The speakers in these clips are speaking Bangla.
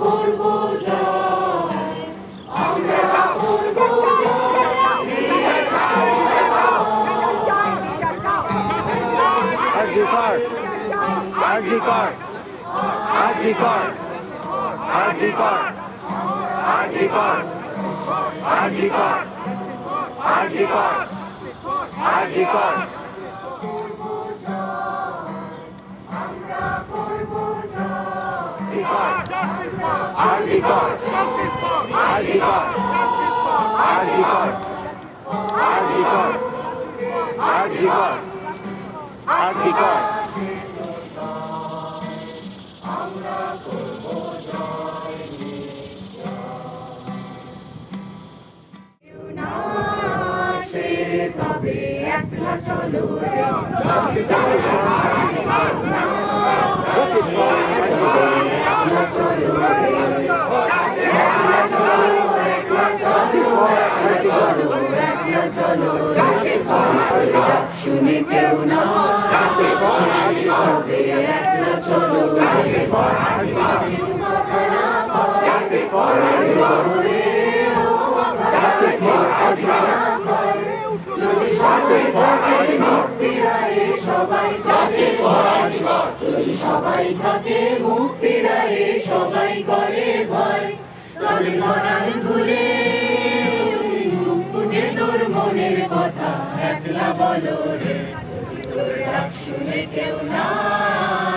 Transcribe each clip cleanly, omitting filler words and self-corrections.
করব জয়, আমরা করব RG-Card, RG-Card, RG-Card, RG-Card, RG-Card, RG-Card, RG-Card, RG-Card. আমরা করব জয়, RG-Card, RG-Card, RG-Card, RG-Card, RG-Card, RG-Card. আমরা করব জয় না সে তবে একলা চলো রে, একলা চলো রে, একলা চলো শুনে কেউ না তবে একলা চলো সবাই থাকে মুখ ফিরায়ে সবাই করে ভয়, তবে ধরার ধুলে উঠে তোর মনের কথা একলা বলো রে, তোর ডাক শুনে কেউ না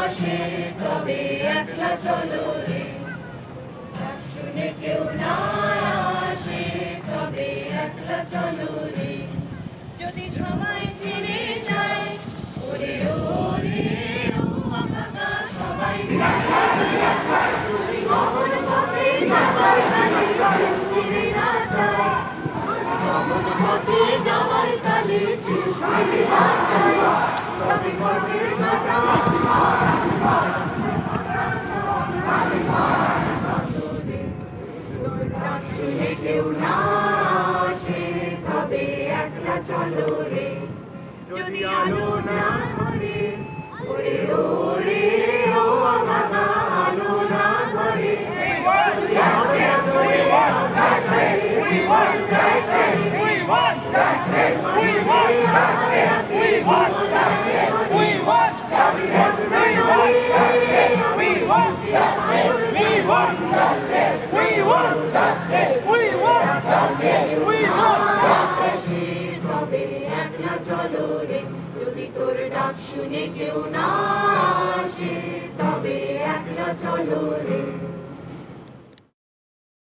আসে তবে একলা চলো রে, ডাক শুনে কেউ না আসে তবে একলা চলো রে, যদি সবাই ফিরে যায় ওরে ওরে ও বাবা সবাই যদি কখন পথে যাবার ফিরে না যায়, কখন পথে যাবার কালে ফিরে না যায়, তবে কর্মের কাটা তোর ডাক শুনে কেউ না আসে তবে একলা চলো রে, যদি আলো না ধরে ওরে ওরে ও বাবা আলো না ধরে, তবে একলা চলো রে, যদি তোর ডাক শুনে কেউ না আসে তবে একলা চলো রে।